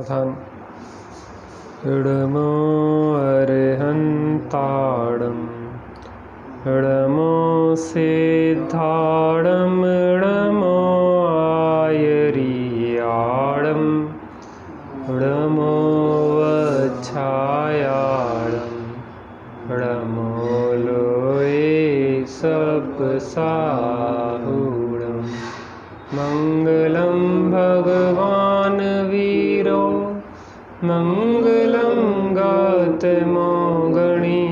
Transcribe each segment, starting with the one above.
अथान इडमो अरहंताडम इडमो सिद्धाडम इडमो आयरियाडम इडमो वच्छायाडम इडमो लोए सब साहुडम मंगलम भगवान वीरो मंगलम गौतमो गणी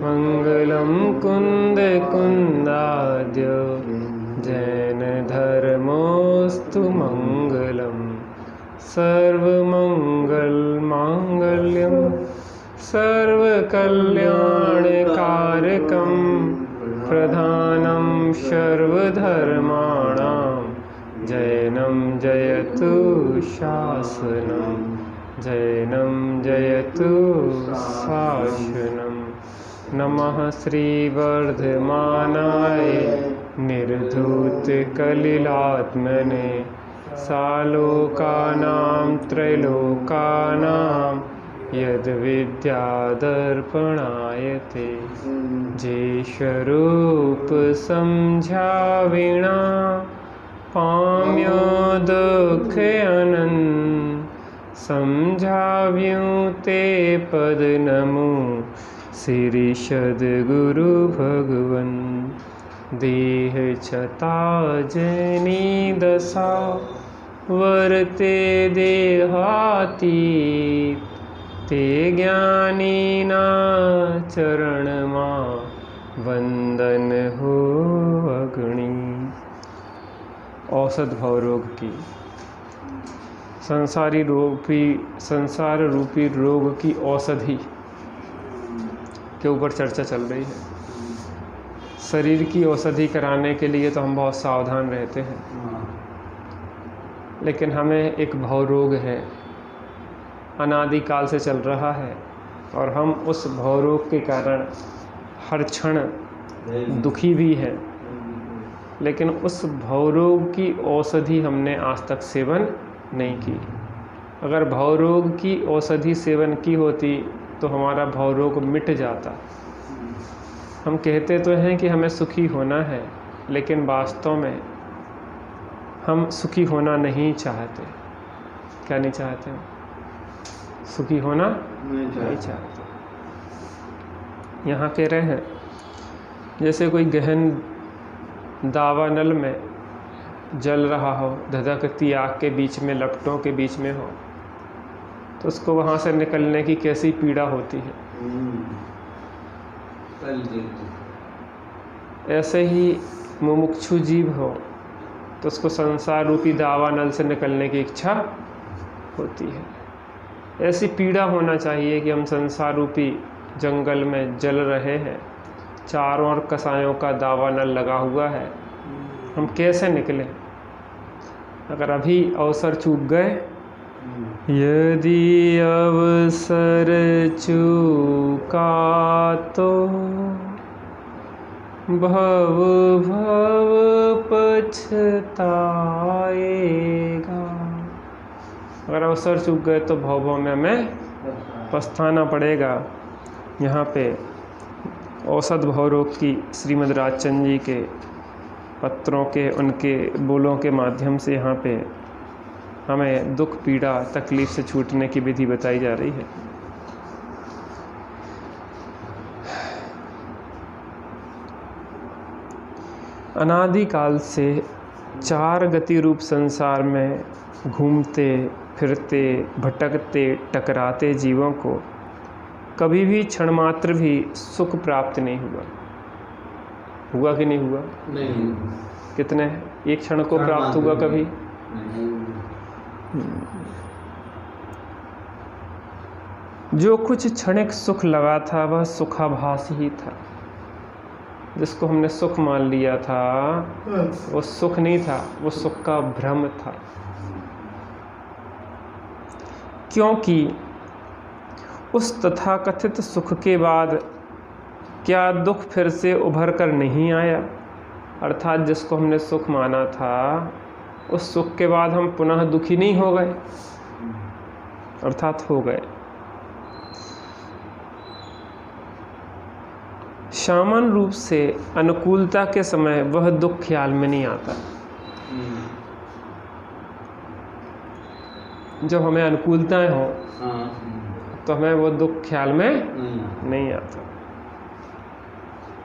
मंगलम कुंद कुंदाद्यो जैन धर्मोस्तु मंगलम सर्वमंगल मांगल्यम सर्वकल्याणकारकम प्रधानम सर्वधर्माणां जैनं जयतु शासनं जैनं जयतु शासनं। नमः श्रीवर्धमानाय निर्धूतकलिलात्मने सालोकानां त्रैलोकानां यद्विद्यादर्पणायते जे स्वरूप समझाविना पाम्यो दुख अनंत समझाव्यूं ते पद नमो श्री सद्गुरु भगवन। देह छता जनी दशा वर्ते देहातीत ते ज्ञानी ना चरण मां वंदन हो अग्नि। औषध भवरोग की संसार रूपी रोग की औषधि के ऊपर चर्चा चल रही है। शरीर की औषधि कराने के लिए तो हम बहुत सावधान रहते हैं, लेकिन हमें एक भवरोग है, अनादिकाल से चल रहा है, और हम उस भवरोग के कारण हर क्षण दुखी भी हैं, लेकिन उस भवरोग की औषधि हमने आज तक सेवन नहीं की। अगर भवरोग की औषधि सेवन की होती तो हमारा भवरोग मिट जाता। हम कहते तो हैं कि हमें सुखी होना है, लेकिन वास्तव में हम सुखी होना नहीं चाहते। क्या नहीं चाहते? सुखी होना नहीं चाहते। यहाँ कह रहे हैं जैसे कोई गहन दावानल में जल रहा हो, धधकती आग के बीच में, लपटों के बीच में हो, तो उसको वहाँ से निकलने की कैसी पीड़ा होती है। ऐसे ही मुमुक्षु जीव हो तो उसको संसार रूपी दावानल से निकलने की इच्छा होती है। ऐसी पीड़ा होना चाहिए कि हम संसार रूपी जंगल में जल रहे हैं, चारों ओर कसायों का दावानल लगा हुआ है, हम कैसे निकलें? अगर अभी अवसर चूक गए, यदि अवसर चूका तो भव भव पछताएगा। अगर अवसर चूक गए तो भवों में हमें पछताना पड़ेगा। यहाँ पे औषध भवरोग की श्रीमद् राजचंद जी के पत्रों के, उनके बोलों के माध्यम से यहाँ पे हमें दुख, पीड़ा, तकलीफ से छूटने की विधि बताई जा रही है। अनादिकाल से चार गति रूप संसार में घूमते फिरते, भटकते, टकराते जीवों को कभी भी क्षण मात्र भी सुख प्राप्त नहीं हुआ। हुआ कि नहीं हुआ? नहीं। कितने एक क्षण को प्राप्त हुआ कभी? नहीं। जो कुछ क्षणिक सुख लगा था वह सुखाभास ही था। जिसको हमने सुख मान लिया था वो सुख नहीं था, वो सुख का भ्रम था। क्योंकि उस तथाकथित सुख के बाद क्या दुख फिर से उभर कर नहीं आया? अर्थात जिसको हमने सुख माना था, उस सुख के बाद हम पुनः दुखी नहीं हो गए। अर्थात हो गए। सामान्य रूप से अनुकूलता के समय वह दुख ख्याल में नहीं आता। जब हमें अनुकूलताएं हो तो हमें वो दुख ख्याल में नहीं आता।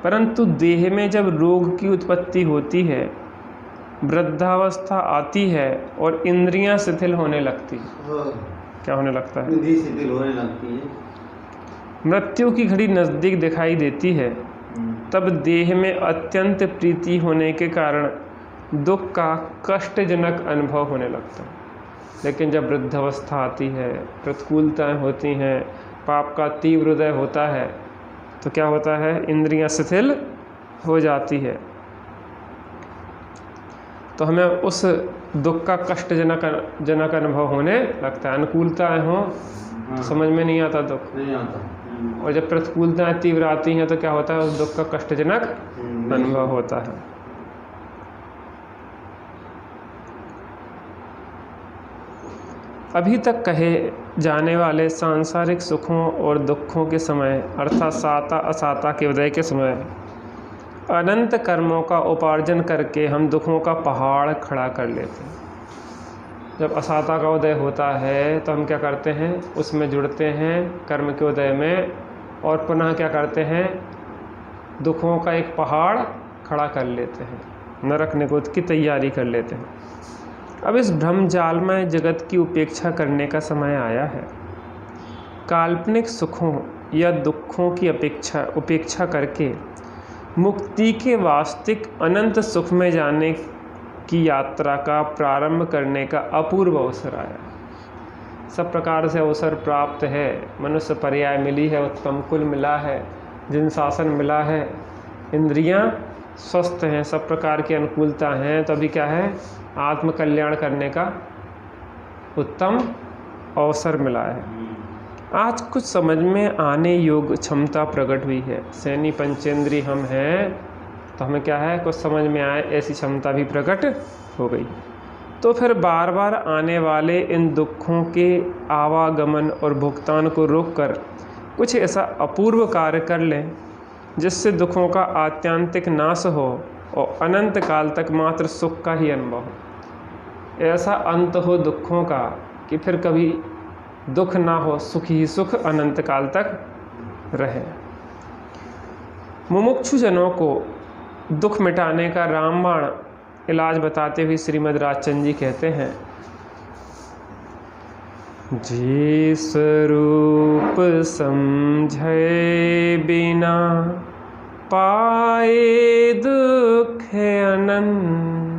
परंतु देह में जब रोग की उत्पत्ति होती है, वृद्धावस्था आती है और इंद्रियां शिथिल होने लगती है, क्या होने लगता है? शिथिल होने लगती है। मृत्यु की घड़ी नज़दीक दिखाई देती है, तब देह में अत्यंत प्रीति होने के कारण दुख का कष्टजनक अनुभव होने लगता है। लेकिन जब वृद्धावस्था आती है, प्रतिकूलताएं होती हैं, पाप का तीव्र उदय होता है, तो क्या होता है? इंद्रियां शिथिल हो जाती है, तो हमें उस दुख का कष्टजनक अनुभव होने लगता है। अनुकूलताएं हो तो समझ में नहीं आता दुख, नहीं आता। और जब प्रतिकूलताएं तीव्र आती हैं तो क्या होता है? उस दुख का कष्टजनक अनुभव होता है। अभी तक कहे जाने वाले सांसारिक सुखों और दुखों के समय, अर्थात साता असाता के उदय के समय, अनंत कर्मों का उपार्जन करके हम दुखों का पहाड़ खड़ा कर लेते हैं। जब असाता का उदय होता है तो हम क्या करते हैं? उसमें जुड़ते हैं कर्म के उदय में, और पुनः क्या करते हैं? दुखों का एक पहाड़ खड़ा कर लेते हैं, नरक निकुंज की तैयारी कर लेते हैं। अब इस भ्रमजालमय जगत की उपेक्षा करने का समय आया है। काल्पनिक सुखों या दुखों की उपेक्षा करके मुक्ति के वास्तविक अनंत सुख में जाने की यात्रा का प्रारंभ करने का अपूर्व अवसर आया। सब प्रकार से अवसर प्राप्त है, मनुष्य पर्याय मिली है, उत्तम कुल मिला है, जिन शासन मिला है, इंद्रियां स्वस्थ हैं, सब प्रकार की अनुकूलता हैं, तो अभी क्या है? आत्मकल्याण करने का उत्तम अवसर मिला है। आज कुछ समझ में आने योग्य क्षमता प्रकट हुई है। सैनी पंचेंद्री हम हैं, तो हमें क्या है? कुछ समझ में आए ऐसी क्षमता भी प्रकट हो गई। तो फिर बार बार आने वाले इन दुखों के आवागमन और भुगतान को रोककर कुछ ऐसा अपूर्व कार्य कर लें जिससे दुखों का आत्यंतिक नाश हो और अनंत काल तक मात्र सुख का ही अनुभव हो। ऐसा अंत हो दुखों का कि फिर कभी दुख ना हो, सुख ही सुख अनंत काल तक रहे। मुमुक्षु जनों को दुख मिटाने का रामबाण इलाज बताते हुए श्रीमद् राजचंद्र जी कहते हैं, जी स्वरूप समझे बिना पाए दुख अनंत,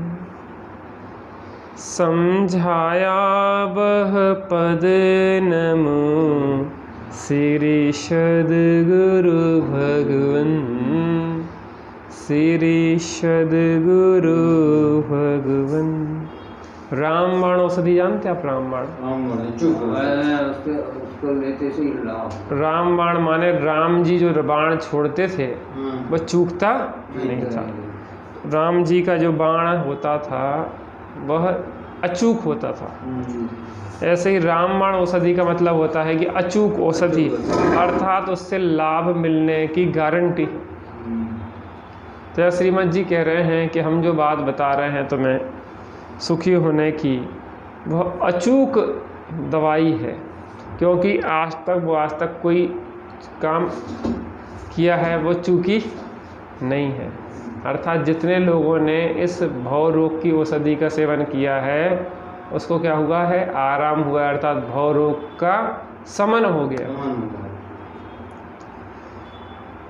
समझाया वह पद नमो श्री सद्गुरु भगवन, श्री सद्गुरु भगवन। रामबाण औषधि जानते आप? रामबाण, रामबाण माने राम जी जो बाण छोड़ते थे वह चूकता नहीं था। राम जी का जो बाण होता था वह अचूक होता था। ऐसे ही रामबाण औषधि का मतलब होता है कि अचूक औषधि, अर्थात उससे लाभ मिलने की गारंटी। तो श्रीमद् जी कह रहे हैं कि हम जो बात बता रहे हैं तुम्हें सुखी होने की, वह अचूक दवाई है, क्योंकि आज तक कोई काम किया है वो चूकी नहीं है। अर्थात जितने लोगों ने इस भव रोग की औषधि का सेवन किया है उसको क्या हुआ है? आराम हुआ, अर्थात भव रोग का शमन हो गया।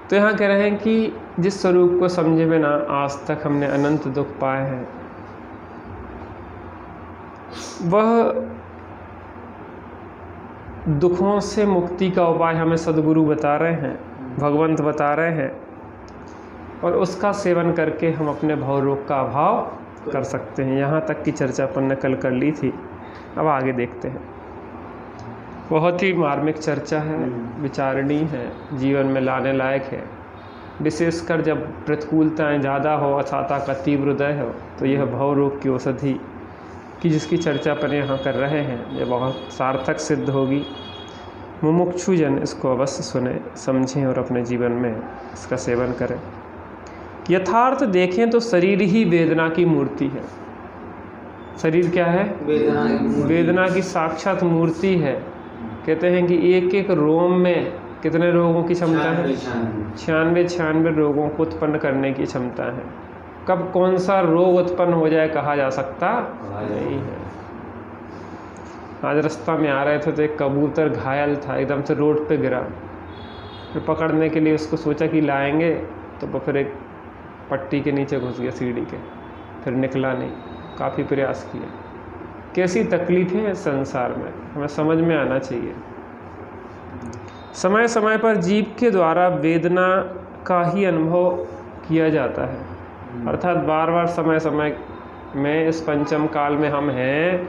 तो यहाँ कह रहे हैं कि जिस स्वरूप को समझे बिना आज तक हमने अनंत दुख पाए हैं, वह दुखों से मुक्ति का उपाय हमें सद्गुरु बता रहे हैं, भगवंत बता रहे हैं, और उसका सेवन करके हम अपने भव रोग का अभाव कर सकते हैं। यहाँ तक की चर्चा अपन ने कल कर ली थी, अब आगे देखते हैं। बहुत ही मार्मिक चर्चा है, विचारणीय है, जीवन में लाने लायक है। विशेषकर जब प्रतिकूलताएं ज़्यादा हो, असाता का तीव्र उदय हो, तो यह भव रोग की औषधि कि जिसकी चर्चा अपन यहाँ कर रहे हैं ये बहुत सार्थक सिद्ध होगी। मुमुक्षुजन इसको अवश्य सुने, समझें और अपने जीवन में इसका सेवन करें। यथार्थ देखें तो शरीर ही वेदना की मूर्ति है। शरीर क्या है? वेदना की साक्षात मूर्ति है। कहते हैं कि एक एक रोम में कितने रोगों की क्षमता है? 96 रोगों को उत्पन्न करने की क्षमता है। कब कौन सा रोग उत्पन्न हो जाए कहा जा सकता नहीं है। आज रास्ता में आ रहे थे तो एक कबूतर घायल था, एकदम से रोड पे गिरा। फिर पकड़ने के लिए उसको सोचा कि लाएंगे, तो वो फिर एक पट्टी के नीचे घुस गया सीढ़ी के, फिर निकला नहीं। काफ़ी प्रयास किया। कैसी तकलीफ़ें हैं संसार में, हमें समझ में आना चाहिए। समय समय पर जीव के द्वारा वेदना का ही अनुभव किया जाता है, अर्थात बार बार समय समय में इस पंचम काल में हम हैं,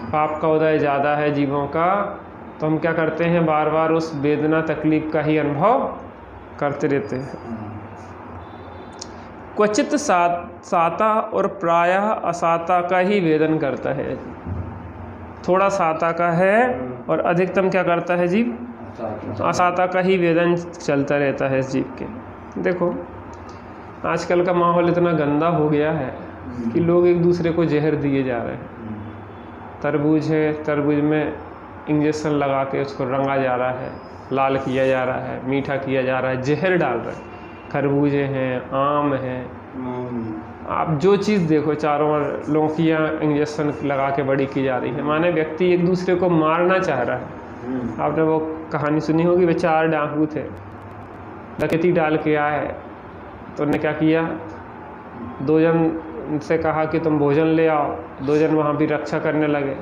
पाप का उदय ज़्यादा है जीवों का, तो हम क्या करते हैं, बार बार उस वेदना तकलीफ का ही अनुभव करते रहते हैं। क्वचित साता और प्रायः असाता का ही वेदन करता है। थोड़ा साता का है और अधिकतम क्या करता है जीव? असाता का ही वेदन चलता रहता है इस जीव के। देखो आजकल का माहौल इतना गंदा हो गया है कि लोग एक दूसरे को जहर दिए जा रहे हैं। तरबूज है, तरबूज में इंजेक्शन लगा के उसको रंगा जा रहा है, लाल किया जा रहा है, मीठा किया जा रहा है, जहर डाल रहे हैं। खरबूजे हैं, आम हैं, आप जो चीज़ देखो चारों ओर लौकियाँ इंजेक्शन लगा के बड़ी की जा रही है। माने व्यक्ति एक दूसरे को मारना चाह रहा है। आपने वो कहानी सुनी होगी, वे 4 डाकू थे, डकैती डाल के आए तो उन्होंने क्या किया, 2 जन से कहा कि तुम भोजन ले आओ, 2 जन वहाँ भी रक्षा करने लगे।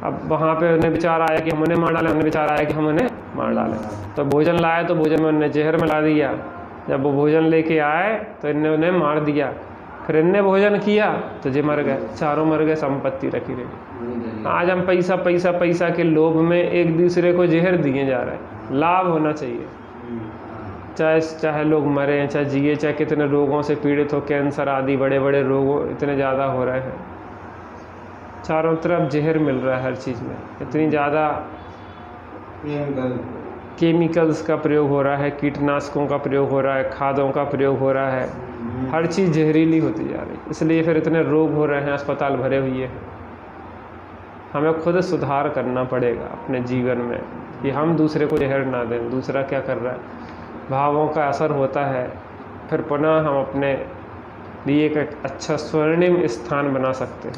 अब वहाँ पे उन्हें विचार आया कि हम उन्हें मार डालें, उन्हें विचार आया कि हम उन्हें मार डालें, तो भोजन लाए तो भोजन में उन्हें जहर मिला दिया। जब वो भोजन लेके आए तो इनने उन्हें मार दिया। फिर इनने भोजन किया तो जे मर गए, चारों मर गए, संपत्ति रखी रही। आज हम पैसा पैसा पैसा के लोभ में एक दूसरे को जहर दिए जा रहे हैं। लाभ होना चाहिए, चाहे लोग मरें, चाहे जिए, चाहे कितने रोगों से पीड़ित हो, कैंसर आदि बड़े बड़े रोग इतने ज़्यादा हो रहे हैं। चारों तरफ जहर मिल रहा है हर चीज़ में, इतनी ज़्यादा केमिकल्स का प्रयोग हो रहा है, कीटनाशकों का प्रयोग हो रहा है, खादों का प्रयोग हो रहा है, हर चीज़ जहरीली होती जा रही है। इसलिए फिर इतने रोग हो रहे हैं, अस्पताल भरे हुए हैं। हमें खुद सुधार करना पड़ेगा अपने जीवन में कि हम दूसरे को जहर ना दें। दूसरा क्या कर रहा है, भावों का असर होता है, फिर पुनः हम अपने लिए एक अच्छा स्वर्णिम स्थान बना सकते हैं।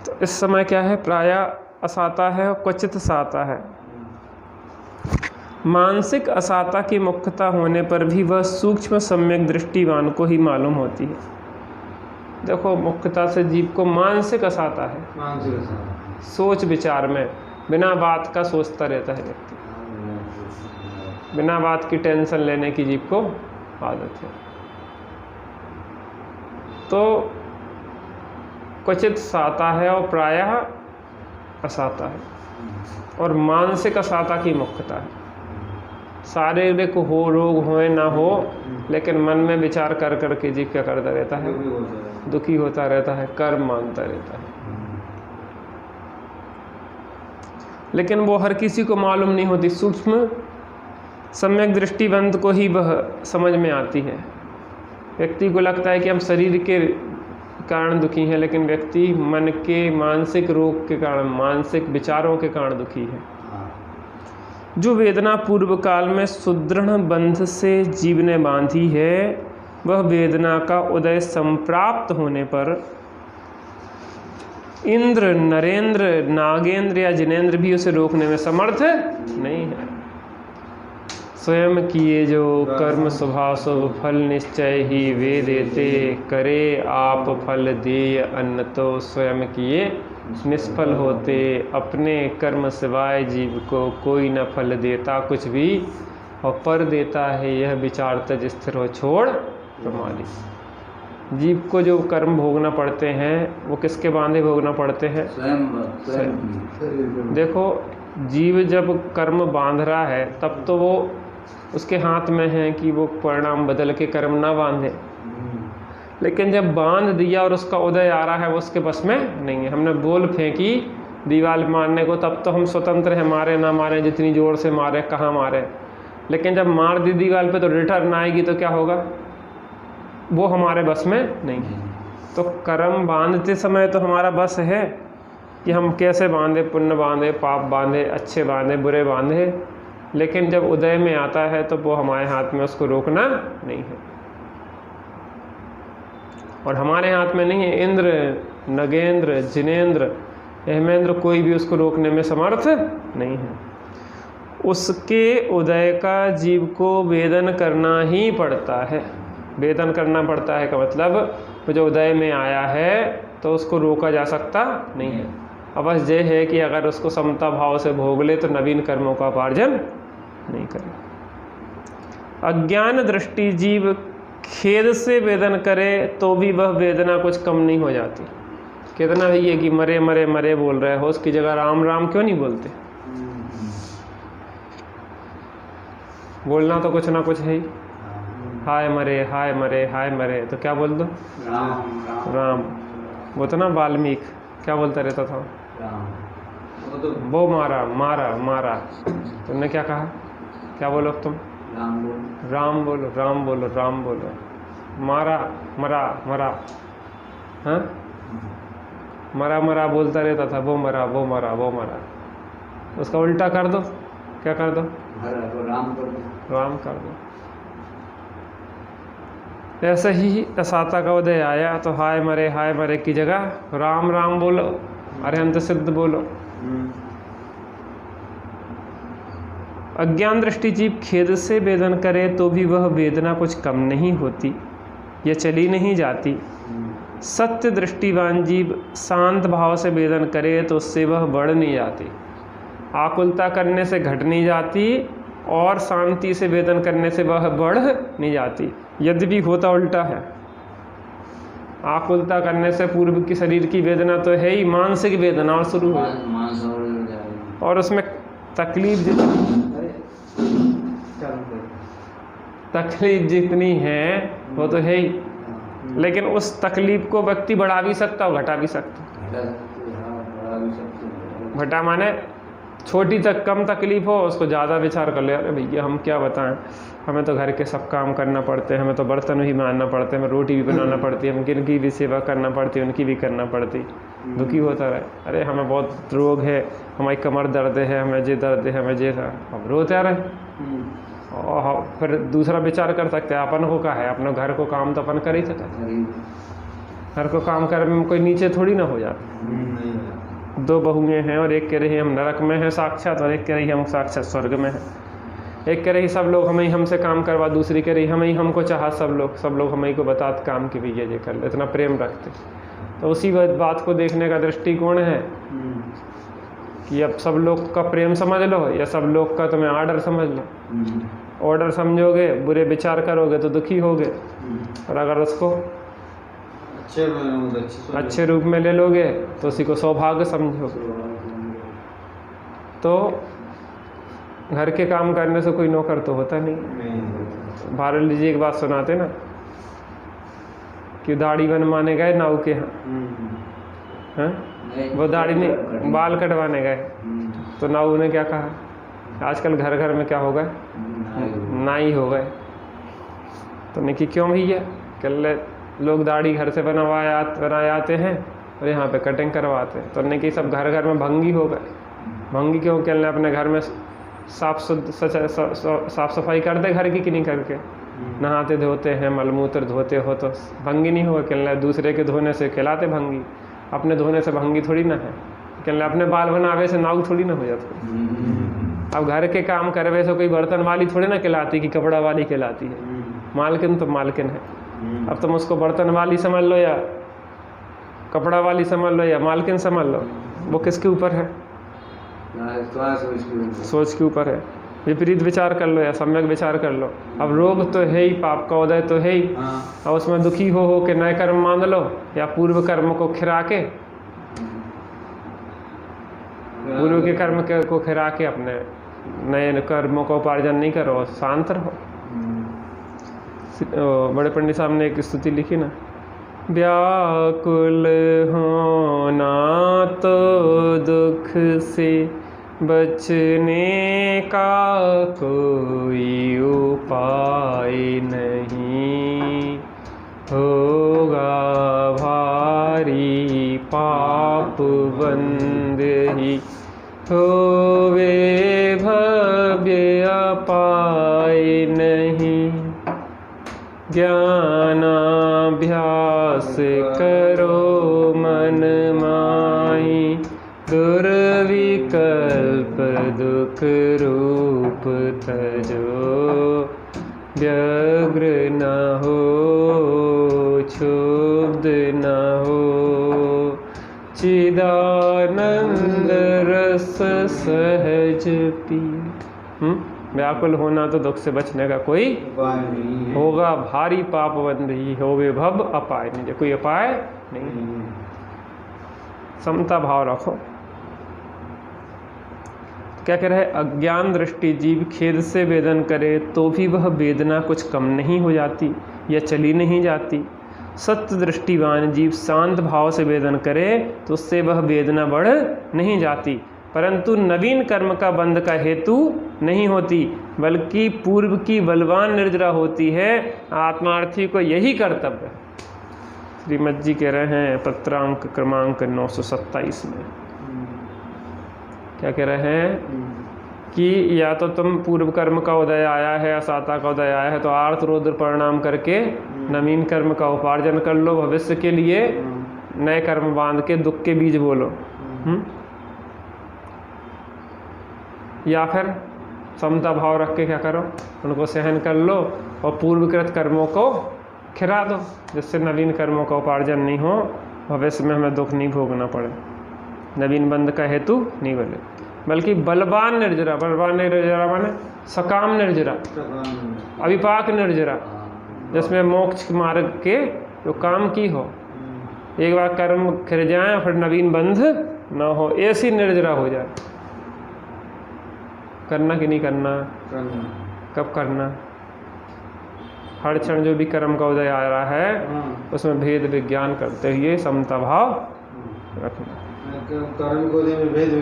तो इस समय क्या है, प्रायः असाता है और क्वचित साता है। मानसिक असाता की मुख्यता होने पर भी वह सूक्ष्म सम्यक दृष्टिवान को ही मालूम होती है। देखो मुख्यता से जीव को मानसिक असाता है, सोच विचार में बिना बात का सोचता रहता है व्यक्ति, बिना बात की टेंशन लेने की जीव को आदत है। तो क्वचित साता है और प्रायः असाता है, और मानसिक असाता की मुख्यता है। शारीरिक हो रोग होए ना हो, लेकिन मन में विचार कर कर के जीव क्या करता रहता है, दुखी होता रहता है, कर्म मानता रहता है। लेकिन वो हर किसी को मालूम नहीं होती, सूक्ष्म सम्यक दृष्टिवंत को ही वह समझ में आती है। व्यक्ति को लगता है कि हम शरीर के कारण दुखी हैं, लेकिन व्यक्ति मन के मानसिक रोग के कारण, मानसिक विचारों के कारण दुखी है। जो वेदना पूर्व काल में सुदृढ़ बंध से जीव ने बांधी है, वह वेदना का उदय संप्राप्त होने पर इंद्र, नरेंद्र, नागेंद्र या जिनेंद्र भी उसे रोकने में समर्थ नहीं है। स्वयं किए जो कर्म स्वभाव शुभ फल निश्चय ही वे देते, करे आप फल देय अन्न तो स्वयं किए निष्फल होते। अपने कर्म सिवाय जीव को कोई न फल देता कुछ भी, और पर देता है यह विचार तज स्थिर हो छोड़ प्रमादी। जीव को जो कर्म भोगना पड़ते हैं वो किसके बांधे भोगना पड़ते हैं, स्वयं। देखो जीव जब कर्म बांध रहा है तब तो वो उसके हाथ में है कि वो परिणाम बदल के कर्म ना बांधे, लेकिन जब बांध दिया और उसका उदय आ रहा है वो उसके बस में नहीं है। हमने बोल फेंकी दीवार मारने को, तब तो हम स्वतंत्र हैं, मारे ना मारे, जितनी ज़ोर से मारे, कहाँ मारे। लेकिन जब मार दी दीवार पे तो रिटर्न आएगी तो क्या होगा, वो हमारे बस में नहीं है। तो कर्म बांधते समय तो हमारा बस है कि हम कैसे बांधे, पुण्य बांधे, पाप बांधे, अच्छे बांधे, बुरे बांधे। लेकिन जब उदय में आता है तो वो हमारे हाथ में उसको रोकना नहीं है। और हमारे हाथ में नहीं है। इंद्र, नगेंद्र, जिनेंद्र, हेमेंद्र कोई भी उसको रोकने में समर्थ नहीं है। उसके उदय का जीव को वेदन करना ही पड़ता है। वेदन करना पड़ता है का मतलब वो जो उदय में आया है तो उसको रोका जा सकता नहीं है। अब बस ये है कि अगर उसको समता भाव से भोग ले तो नवीन कर्मों का उपार्जन नहीं करे। अज्ञान दृष्टि जीव खेद से वेदन करे तो भी वह वेदना कुछ कम नहीं हो जाती। कितना भी है कि मरे मरे मरे बोल रहे हो, उसकी जगह राम राम क्यों नहीं बोलते? बोलना तो कुछ ना कुछ है ही। हाय मरे, हाय मरे, हाय मरे, तो क्या बोल दो? राम राम। वो तो ना वाल्मीकि क्या बोलता रहता था? राम। वो मारा मारा मारा। तुमने क्या कहा? क्या बोलो तुम? राम बोलो, राम बोलो, राम बोलो, राम बोलो। मारा मरा मरा, हाँ, मरा मरा बोलता रहता था, वो मरा वो मरा वो मरा। उसका उल्टा कर दो, क्या कर दो? राम कर दो, राम कर दो। ऐसे ही दशाता का उदय आया तो हाय मरे की जगह राम राम बोलो, अरिहंत सिद्ध बोलो। अज्ञान दृष्टि जीव खेद से वेदन करे तो भी वह वेदना कुछ कम नहीं होती, यह चली नहीं जाती। सत्य दृष्टिवान जीव शांत भाव से वेदन करे तो उससे वह बढ़ नहीं जाती। आकुलता करने से घट नहीं जाती और शांति से वेदन करने से वह बढ़ नहीं जाती। यद्यपि होता उल्टा है। आकुलता करने से पूर्व की शरीर की वेदना तो है ही, मानसिक वेदना और शुरू हो जाए और उसमें तकलीफ जितनी है वो तो है ही। लेकिन उस तकलीफ को व्यक्ति बढ़ा भी सकता और घटा भी सकता। घटा माने छोटी तक कम तकलीफ हो उसको ज़्यादा विचार कर ले, अरे भैया हम क्या बताएं, हमें तो घर के सब काम करना पड़ते हैं, हमें तो बर्तन भी मारना पड़ते हैं, हमें रोटी भी बनाना पड़ती है, हमें किनकी भी सेवा करना पड़ती है, उनकी भी करना पड़ती। दुखी होता रहे, अरे हमें बहुत रोग है, हमारी कमर दर्द है, हमें ये दर्द है, हमें ये था, हम रोते रहे। और फिर दूसरा विचार कर सकते हैं अपन को क्या है, अपने घर को काम तो अपन कर ही सकते हैं। घर को काम करने में कोई नीचे थोड़ी ना हो जाता। दो बहुएँ हैं और एक कह रही हम नरक में हैं साक्षात और एक कह रही हम साक्षात स्वर्ग में हैं। एक कह रही सब लोग हमें हमसे काम करवा, दूसरी कह रही हमें हमको चाहा सब लोग हमें को बताते काम की भैया ये कर ले, इतना प्रेम रखते। तो उसी बात को देखने का दृष्टिकोण है कि अब सब लोग का प्रेम समझ लो या सब लोग का तुम्हें आर्डर समझ लो। ऑर्डर समझोगे, बुरे विचार करोगे तो दुखी होगे, और अगर उसको अच्छे रूप में ले लोगे तो उसी को सौभाग्य समझोगे। तो घर के काम करने से कोई नौकर तो होता नहीं। भारत जी एक बात सुनाते ना कि दाढ़ी बनवाने गए नाऊ के यहाँ, वो दाढ़ी नहीं बाल कटवाने गए तो नाऊ ने क्या कहा, आजकल घर घर में क्या हो गए, नाई हो गए। तो ने कि क्यों भैया, कल लोग दाढ़ी घर से बनाए आते हैं और यहाँ पे कटिंग करवाते हैं। तो ने कि सब घर घर में भंगी हो गए। भंगी क्यों, कहने अपने घर में साफ सफाई कर दे घर की कि नहीं करके, नहाते धोते हैं, मलमूत्र धोते हो तो भंगी नहीं होगा। कहने दूसरे के धोने से खिलाते भंगी, अपने धोने से भंगी थोड़ी ना है। कहने अपने बाल बनावे से नाव थोड़ी ना हो जाता। अब घर के काम करवे से कोई बर्तन वाली थोड़ी ना कहलाती कि कपड़ा वाली कहलाती है। मालकिन तो मालकिन है। अब तुम उसको बर्तन वाली समझ लो या कपड़ा वाली समझ लो या मालकिन समझ लो, वो किसके ऊपर है, सोच के ऊपर है। विपरीत विचार कर लो या सम्यक विचार कर लो। अब रोग तो है ही, पाप का उदय तो है ही, और उसमें दुखी हो के नए कर्म मान लो या पूर्व कर्म को खिरा के, पूर्व के कर्म को खिरा के अपने नए कर्मों का उपार्जन नहीं करो, शांत रहो। बड़े पंडित साहब ने एक स्तुति लिखी ना, व्याकुल होना तो दुख से बचने का कोई उपाय नहीं। होगा भारी पाप बंद ही होवे भव्य अपाय नहीं। ज्ञानाभ्यास करो मन माही दुर्विकल्प दुख रूप तजो। व्यग्र न हो क्षुब्ध न हो चिदानंद रस सहज पी। व्याकुल होना तो दुख से बचने का कोई उपाय नहीं है। होगा भारी पाप बंद ही होवे भव अपाय नहीं। कोई अपाय नहीं। समता भाव रखो। क्या कह रहे हैं? अज्ञान दृष्टि जीव खेद से वेदन करे तो भी वह वेदना कुछ कम नहीं हो जाती या चली नहीं जाती। सत्य दृष्टिवान जीव शांत भाव से वेदन करे तो उससे वह वेदना बढ़ नहीं जाती, परंतु नवीन कर्म का बंध का हेतु नहीं होती, बल्कि पूर्व की बलवान निर्जरा होती है। आत्मार्थी को यही कर्तव्य। श्रीमद जी कह रहे हैं पत्रांक क्रमांक 927 में। क्या कह रहे हैं कि या तो तुम पूर्व कर्म का उदय आया है, असाता का उदय आया है, तो आर्त रौद्र परिणाम करके नवीन कर्म का उपार्जन कर लो, भविष्य के लिए नए कर्म बांध के दुख के बीज बोलो। या फिर समता भाव रख के क्या करो, उनको सहन कर लो और पूर्वकृत कर्मों को खिरा दो, जिससे नवीन कर्मों का उपार्जन नहीं हो, भविष्य में हमें दुख नहीं भोगना पड़े, नवीन बंध का हेतु नहीं बने। बल्कि बलवान निर्जरा, बलवान निर्जरा माने सकाम निर्जरा, अविपाक निर्जरा, जिसमें मोक्ष मार्ग के जो काम की हो, एक बार कर्म खिर जाए फिर नवीन बंध न हो, ऐसी निर्जरा हो जाए। करना कि नहीं करना? कब करना? हर क्षण जो भी कर्म का उदय आ रहा है उसमें भेद विज्ञान करते हुए समता भाव रखना। कर्म को में भेद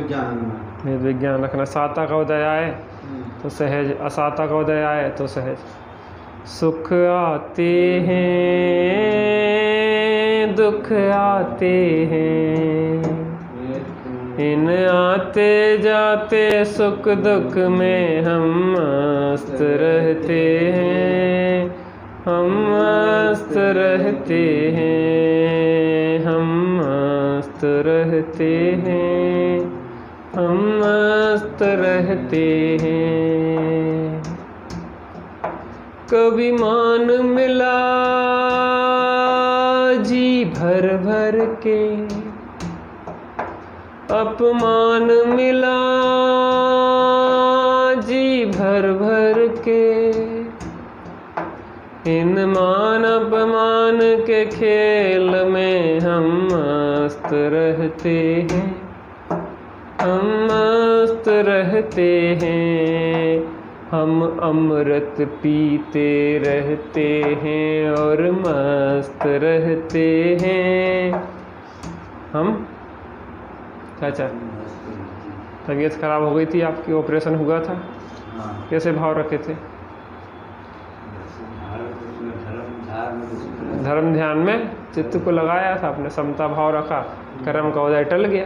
विज्ञान रखना। साता का उदय आए तो सहज, असाता का उदय आए तो सहज। सुख आते हैं दुख आते हैं, इन आते जाते सुख दुख में हम मस्त रहते हैं, हम मस्त रहते हैं, हम मस्त रहते हैं, हम मस्त रहते हैं। कभी मान मिला जी भर भर के, अपमान मिला जी भर भर के, इन मान अपमान के खेल में हम मस्त रहते हैं, हम मस्त रहते हैं, हम अमृत पीते रहते हैं और मस्त रहते हैं। हम चाचा तबीयत खराब हो गई थी आपकी, ऑपरेशन हुआ था, कैसे भाव रखे थे? धर्म ध्यान में चित्त को लगाया था आपने, समता भाव रखा, कर्म का उदय टल गया।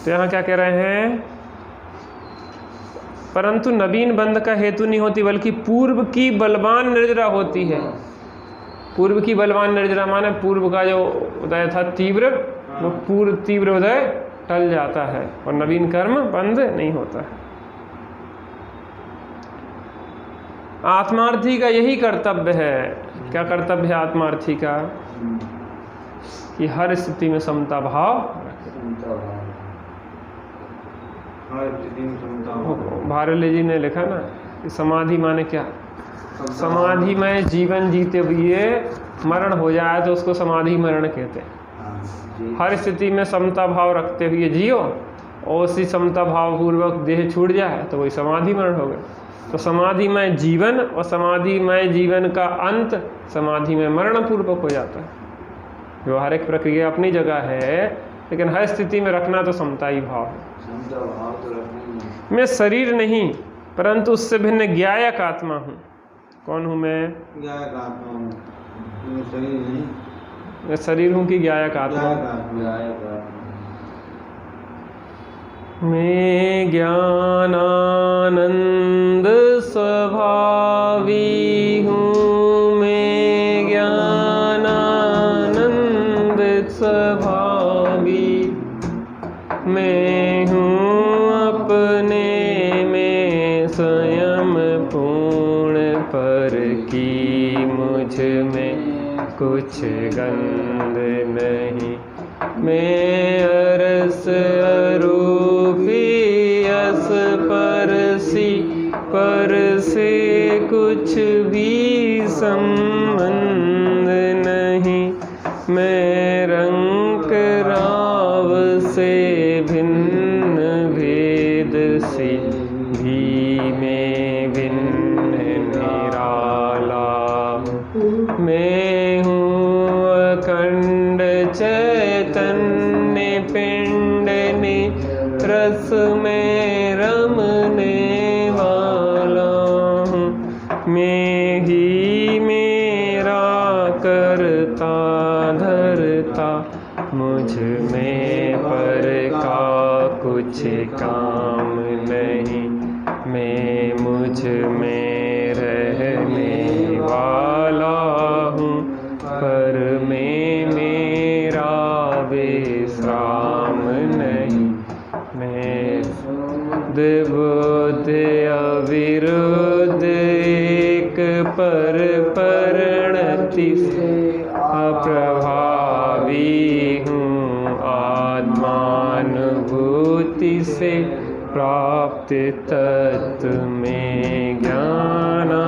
तो यहाँ क्या कह रहे हैं? परंतु नवीन बंध का हेतु नहीं होती, बल्कि पूर्व की बलवान निर्जरा होती है। पूर्व की बलवान निर्जरा माने पूर्व का जो उदय था तीव्र, वो पूर्व तीव्र उदय टल जाता है और नवीन कर्म बंद नहीं होता है। आत्मार्थी का यही कर्तव्य है। क्या कर्तव्य है आत्मार्थी का? कि हर स्थिति में समता भाव। भारले जी ने लिखा ना कि समाधि माने क्या? समाधि में जीवन जीते हुए मरण हो जाए तो उसको समाधि मरण कहते हैं। हर स्थिति में समता भाव रखते हुए जियो और उसी समता भाव पूर्वक देह छूट जाए तो वही समाधि मरण हो गए। तो समाधि में जीवन और समाधि में जीवन का अंत समाधि में मरण पूर्वक हो जाता है। व्यवहारिक प्रक्रिया अपनी जगह है, लेकिन हर स्थिति में रखना तो समता ही भाव है। समता भाव तो रखना ही मैं शरीर नहीं परंतु उससे भिन्न ज्ञायक आत्मा हूँ। कौन हूँ मैं? ज्ञायक आत्मा हूँ। मैं शरीर नहीं, मैं शरीर हूँ कि ज्ञायक आत्मा? ज्ञायक आत्मा। मैं ज्ञानानंद स्वभावी हूँ, मैं ज्ञानानंद स्वभावी, मैं हूँ अपने में स्वयं पूर्ण, पर की मुझ में कुछ गंध नहीं। मैं अरस अरूपी अस परसी, पर से कुछ भी संबंध नहीं। मैं रंग राव से भिन्न भेद से भी में भिन्न निराला। मैं हूँ अखंड चैतन्य पिंड ने रस में रमने वाला हूँ। मैं ही मेरा करता धरता, मुझ में पर का कुछ काम नहीं। मैं मुझ में रहने वाला हूँ, पर में मेरा विश्राम नहीं। मैं बुद्ध अविरुद्ध एक पर परिणति से अप्रभावी हूँ, आत्मानुभूति से प्राप्त तत्व में ज्ञाना।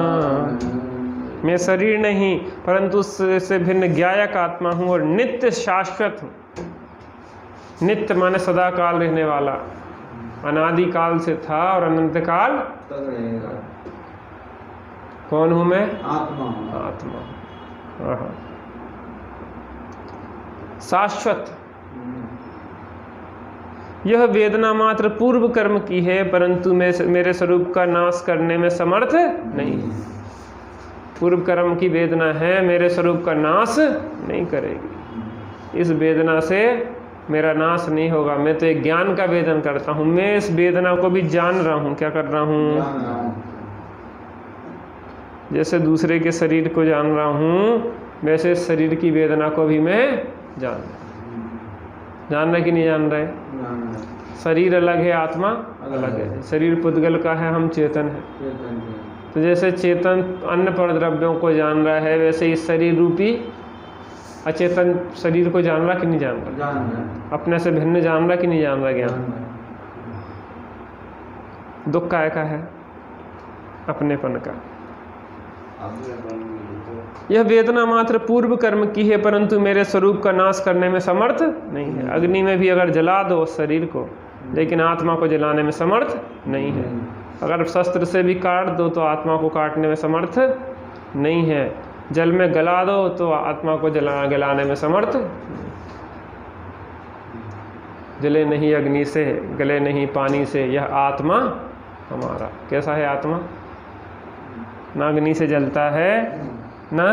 मैं शरीर नहीं परंतु उससे भिन्न ज्ञायक आत्मा हूँ और नित्य शाश्वत हूँ। नित्य माने सदा काल रहने वाला, अनादि काल से था और अनंत काल तक रहेगा। कौन हूँ मैं? आत्मा। आत्मा। हाँ, शाश्वत। यह वेदना मात्र पूर्व कर्म की है, परंतु मेरे स्वरूप का नाश करने में समर्थ नहीं। पूर्व कर्म की वेदना है, मेरे स्वरूप का नाश नहीं करेगी। इस वेदना से मेरा नाश नहीं होगा। मैं तो एक ज्ञान का वेदन करता हूँ। मैं इस वेदना को भी जान रहा हूँ। क्या कर रहा हूँ? जैसे दूसरे के शरीर को जान रहा हूँ, वैसे शरीर की वेदना को भी मैं जान रहा कि नहीं जान रहे? शरीर अलग है, आत्मा अलग है। शरीर पुद्गल का है, हम चेतन है। तो जैसे चेतन अन्य पर द्रव्यों को जान रहा है, वैसे इस शरीर रूपी अचेतन शरीर को जान रहा कि नहीं जान रहा? अपने से भिन्न जान रहा कि नहीं जान रहा? ज्ञान। दुख काय का है? अपनेपन का। यह वेदना मात्र पूर्व कर्म की है, परंतु मेरे स्वरूप का नाश करने में समर्थ नहीं है। अग्नि में भी अगर जला दो शरीर को, लेकिन आत्मा को जलाने में समर्थ नहीं है। अगर शस्त्र से भी काट दो तो आत्मा को काटने में समर्थ नहीं है। जल में गला दो तो आत्मा को गलाने में समर्थ। जले नहीं अग्नि से, गले नहीं पानी से, यह आत्मा हमारा। कैसा है आत्मा? ना अग्नि से जलता है, ना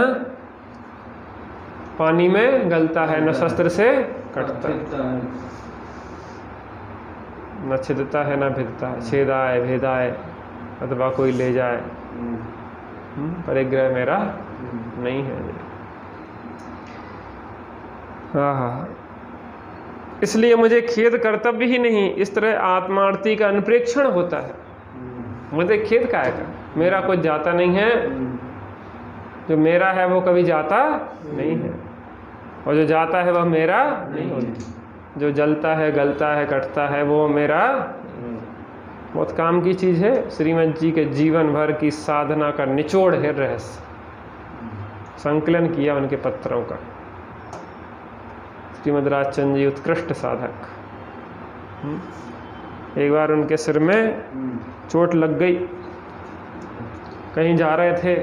पानी में गलता है, न शस्त्र से कटता है, न छिदता है, न भिदता है। छेदाए भेदाए अथवा कोई ले जाए, परिग्रह मेरा नहीं है। इसलिए मुझे खेद कर्तव्य ही नहीं। इस तरह आत्मार्थी का अनुप्रेक्षण होता है। मुझे खेद का है, मेरा कुछ जाता नहीं है। जो मेरा है वो कभी जाता नहीं है, और जो जाता है वह मेरा नहीं होता। जो जलता है, गलता है, कटता है, वो मेरा बहुत काम की चीज़ है। श्रीमद जी के जीवन भर की साधना का निचोड़ है, रहस्य संकलन किया उनके पत्रों का। श्रीमद राजचंद्र जी उत्कृष्ट साधक। एक बार उनके सिर में चोट लग गई, कहीं जा रहे थे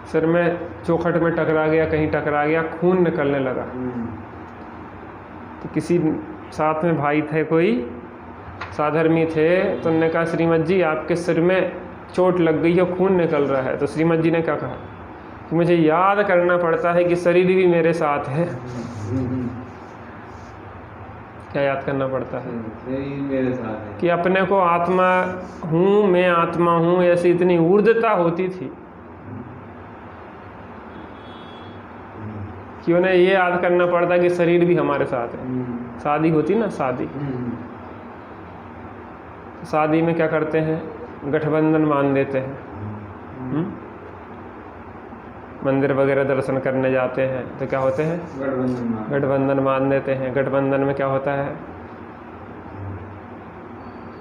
सिर में चौखट में टकरा गया, कहीं टकरा गया, खून निकलने लगा। तो किसी साथ में भाई थे, कोई साधर्मी थे, तो उन्होंने कहा श्रीमद जी आपके सिर में चोट लग गई है, खून निकल रहा है। तो श्रीमद जी ने क्या कहा कि मुझे याद करना पड़ता है कि शरीर भी मेरे साथ है। क्या याद करना पड़ता है? शरीर मेरे साथ है। कि अपने को आत्मा हूँ, मैं आत्मा हूँ, ऐसी इतनी ऊर्ध्वता होती थी कि उन्हें ये याद करना पड़ता कि शरीर भी हमारे साथ है। शादी होती ना, शादी में क्या करते हैं, गठबंधन मान देते हैं। मंदिर वगैरह दर्शन करने जाते हैं तो क्या होते हैं, गठबंधन मान देते हैं। गठबंधन में क्या होता है,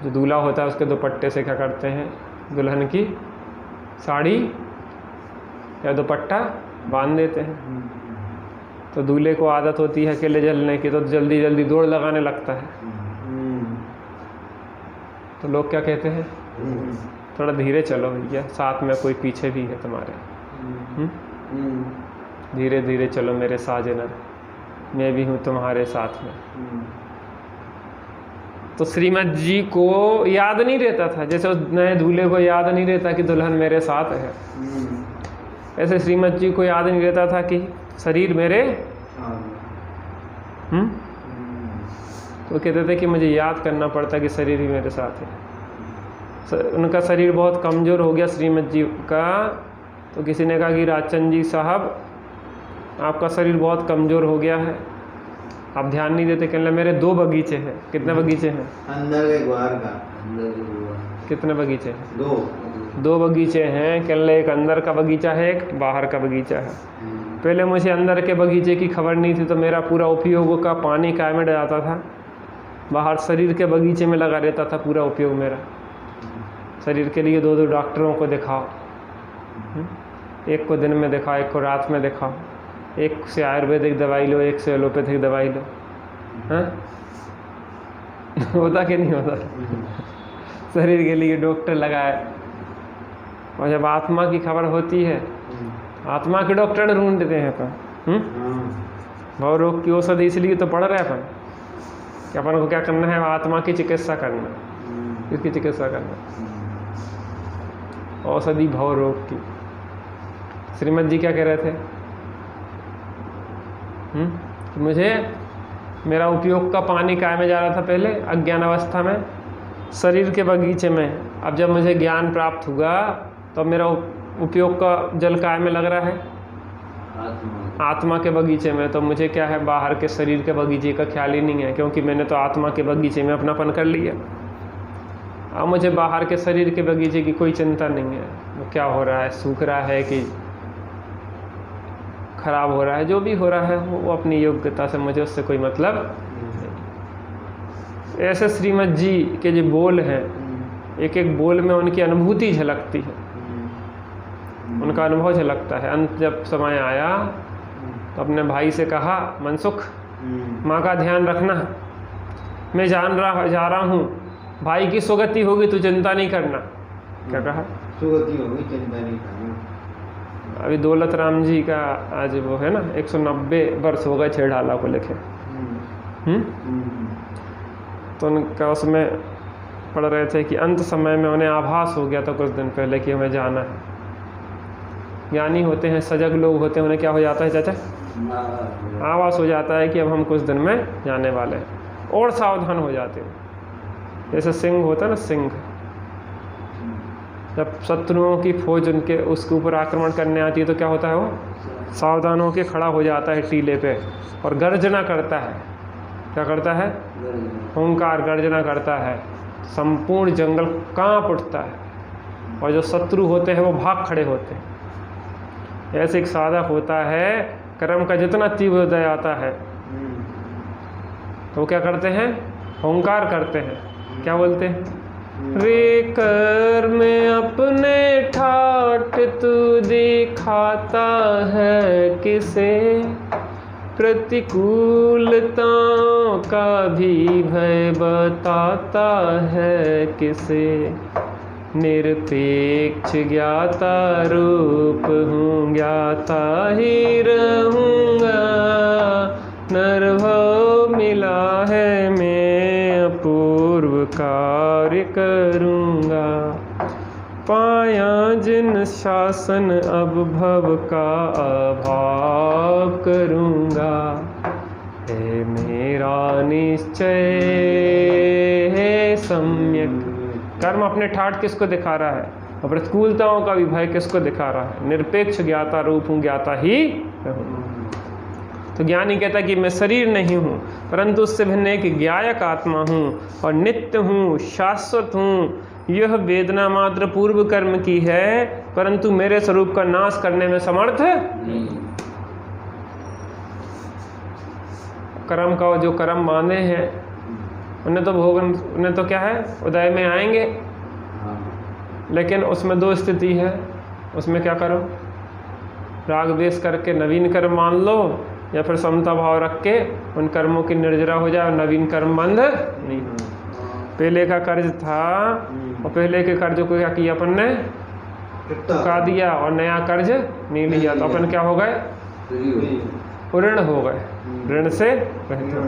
जो दूल्हा होता है उसके दुपट्टे से क्या करते हैं, दुल्हन की साड़ी या दुपट्टा बांध देते हैं। तो दूल्हे को आदत होती है अकेले जलने की, तो जल्दी जल्दी दौड़ लगाने लगता है। तो लोग क्या कहते हैं, थोड़ा धीरे चलो भैया, साथ में कोई पीछे भी है तुम्हारे। धीरे धीरे चलो मेरे साजनर, मैं भी हूँ तुम्हारे साथ में। तो श्रीमद जी को याद नहीं रहता था, जैसे उस नए दूल्हे को याद नहीं रहता कि दुल्हन मेरे साथ है, ऐसे श्रीमद जी को याद नहीं रहता था कि शरीर मेरे। तो कहते थे कि मुझे याद करना पड़ता कि शरीर ही मेरे साथ है। उनका शरीर बहुत कमज़ोर हो गया श्रीमद जी का। तो किसी ने कहा कि राजचंद जी साहब आपका शरीर बहुत कमज़ोर हो गया है, आप ध्यान नहीं देते। कहने लगे मेरे 2 बगीचे हैं। कितने बगीचे हैं? अंदर के द्वार का। कितने बगीचे हैं? 2 बगीचे हैं। कहने लगे एक अंदर का बगीचा है, एक बाहर का बगीचा है। पहले मुझे अंदर के बगीचे की खबर नहीं थी, तो मेरा पूरा उपयोग का पानी काय में जाता था, बाहर शरीर के बगीचे में लगा रहता था पूरा उपयोग मेरा। शरीर के लिए 2 डॉक्टरों को दिखाओ, एक को दिन में दिखाओ, एक को रात में दिखाओ, एक से आयुर्वेदिक दवाई लो, एक से एलोपैथिक दवाई लो। हाँ होता कि नहीं होता? शरीर के लिए डॉक्टर लगाए, और जब आत्मा की खबर होती है, आत्मा के डॉक्टर ढूंढते हैं अपन। भाव रोग की औषधि इसलिए तो पढ़ रहे हैं अपन कि अपन को क्या करना है, आत्मा की चिकित्सा करना। किसकी चिकित्सा करना? औषधि भाव रोग की। श्रीमद जी क्या कह रहे थे कि मुझे मेरा उपयोग का पानी काय में जा रहा था पहले अज्ञान अवस्था में, शरीर के बगीचे में। अब जब मुझे ज्ञान प्राप्त हुआ तो मेरा उपयोग का जल काय में लग रहा है, आत्मा के बगीचे में। तो मुझे क्या है, बाहर के शरीर के बगीचे का ख्याल ही नहीं है, क्योंकि मैंने तो आत्मा के बगीचे में अपनापन कर लिया। अब मुझे बाहर के शरीर के बगीचे की कोई चिंता नहीं है, वो क्या हो रहा है, सूख रहा है कि खराब हो रहा है, जो भी हो रहा है वो अपनी योग्यता से, मुझे उससे कोई मतलब नहीं। ऐसे श्रीमद जी के जो बोल हैं, एक एक बोल में उनकी अनुभूति झलकती है, उनका अनुभव झलकता है। अंत जब समय आया तो अपने भाई से कहा, मनसुख माँ का ध्यान रखना, मैं जा रहा हूँ, भाई की सुगति होगी, तू चिंता नहीं करना। क्या कहा? सुगति होगी, चिंता नहीं करना। अभी दौलत राम जी का आज वो है ना, 190 वर्ष हो गए छेड़ाला को लिखे। तो उनका उसमें पढ़ रहे थे कि अंत समय में उन्हें आभास हो गया था कुछ दिन पहले कि हमें जाना है। ज्ञानी होते हैं, सजग लोग होते हैं, उन्हें क्या हो जाता है चाचा? आभास हो जाता है कि अब हम कुछ दिन में जाने वाले हैं, और सावधान हो जाते हैं। जैसे सिंह होता है ना, सिंह जब शत्रुओं की फौज उनके उसके ऊपर आक्रमण करने आती है तो क्या होता है, वो सावधान होकर खड़ा हो जाता है टीले पे और गर्जना करता है। क्या करता है? ओंकार गर्जना करता है। संपूर्ण जंगल कांप उठता है, और जो शत्रु होते हैं वो भाग खड़े होते हैं। ऐसे एक साधक होता है, कर्म का जितना तीव्र उदय आता है तो क्या करते हैं? ओंकार करते हैं। क्या बोलते हैं? रे कर में अपने ठाट तू दिखाता है किसे, प्रतिकूलताओं का भी भय बताता है किसे, निरपेक्ष ज्ञाता रूप हूँ, ज्ञाता ही रहूँगा। नरभव मिला है मैं अपूर्व कार्य करूँगा। पाया जिन शासन अब भव का अभाव करूँगा। है मेरा निश्चय है सम्यक। कर्म अपने ठाठ किसको दिखा रहा है? और प्रतिकूलताओं का भी भय किसको दिखा रहा है? निरपेक्ष ज्ञाता रूप हूँ, ज्ञाता ही रहूँ। तो ज्ञानी कहता है कि मैं शरीर नहीं हूँ, परंतु उससे भिन्न एक ज्ञायक आत्मा हूँ और नित्य हूँ, शाश्वत हूँ। यह वेदना मात्र पूर्व कर्म की है, परंतु मेरे स्वरूप का नाश करने में समर्थ नहीं। कर्म का जो कर्म बांधे हैं उन्हें तो भोगन, उन्हें तो क्या है, उदय में आएंगे, लेकिन उसमें दो स्थिति है। उसमें क्या करो? राग द्वेष करके नवीन कर्म मान लो, या फिर समता भाव रख के उन कर्मों की निर्जरा हो जाए और नवीन कर्म बंद नहीं हो। पहले का कर्ज था और पहले के कर्ज को क्या किया अपन ने? चुका दिया और नया कर्ज नहीं लिया, तो अपन क्या हो गए? ऋण हो गए, ऋण से रहित हो।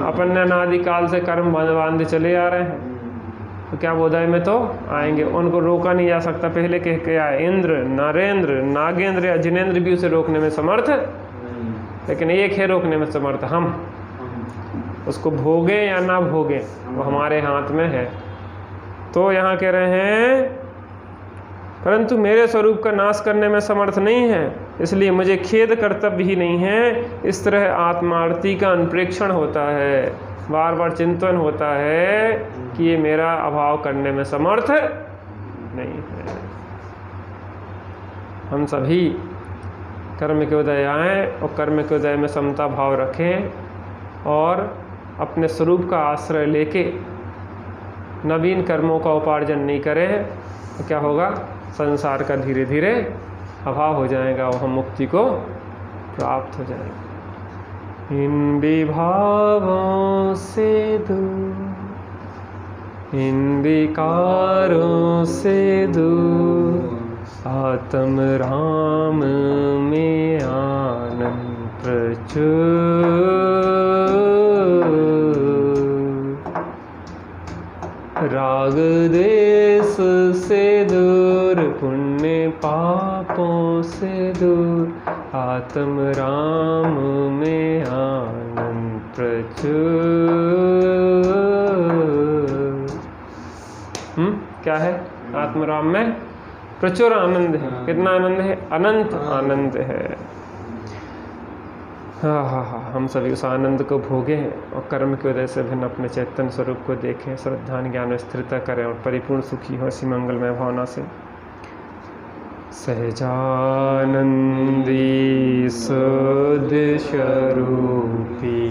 अपन ने अनादिकाल से कर्म बांधे चले आ रहे हैं, तो क्या बोधाई में तो आएंगे, उनको रोका नहीं जा सकता। पहले के क्या है? इंद्र, नरेंद्र, नागेंद्र या जिनेंद्र भी उसे रोकने में समर्थ, लेकिन एक है रोकने में समर्थ, हम। उसको भोगे या ना भोगे वो हमारे हाथ में है। तो यहाँ कह रहे हैं परंतु मेरे स्वरूप का नाश करने में समर्थ नहीं है, इसलिए मुझे खेद कर्तव्य ही नहीं है। इस तरह आत्मार्थी का अनुप्रेक्षण होता है, बार बार चिंतन होता है कि ये मेरा अभाव करने में समर्थ नहीं है। हम सभी कर्म के उदय आएँ और कर्म के उदय में समता भाव रखें और अपने स्वरूप का आश्रय लेके नवीन कर्मों का उपार्जन नहीं करें, तो क्या होगा? संसार का धीरे धीरे अभाव हो जाएगा और हम मुक्ति को प्राप्त हो जाएंगे। इन विभावों से दूर, इन विकारों से दूर, आत्म राम में आनंद प्रचुर। राग देश से दूर, पुण्य पापों से दूर, आत्म राम में आनंद प्रचुर। क्या है? आत्म राम में प्रचुर आनंद है। कितना आनंद है? अनंत आनंद है। हाँ, हम सभी उस आनंद को भोगें और कर्म की वजह से भिन्न अपने चैतन्य स्वरूप को देखें, श्रद्धा ज्ञान में स्थिरता करें और परिपूर्ण सुखी हो इसी मंगलमय भावना से। सहजानंदी शुद्ध स्वरूपी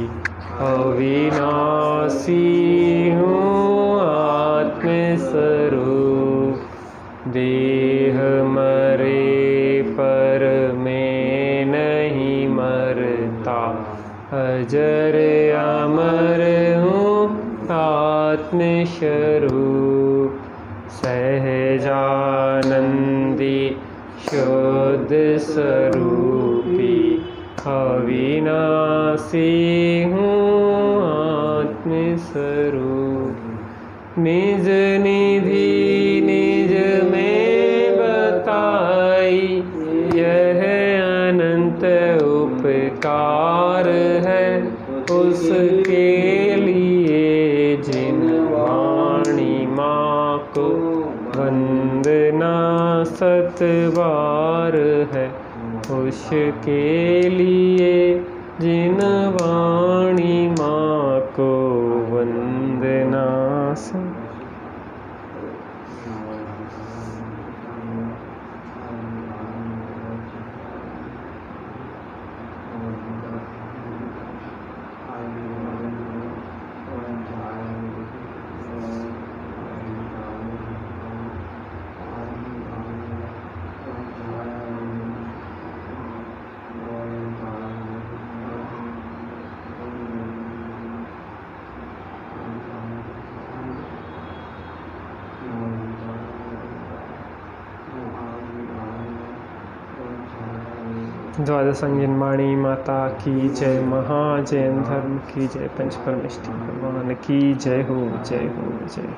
अविनाशी हूँ आत्मस्वरूप, देह मरे पर मैं नहीं मरता, अजर अमर हूँ आत्मस्वरूप। सहजानंदी शुद्ध स्वरूपी अविनाशी हूँ आत्मस्वरूप। निज निधि निज में बताई, यह अनंत उपकार है उसके लिए जिन वाणी माँ को वंदना सतबार है, उसके लिए जिन वाणी माँ को वंदना द्वादश अंगिन वाणी माता की जय, महाजैन धर्म की जय, पंच परमेष्ठी भगवान की जय हो, जय हो, जय।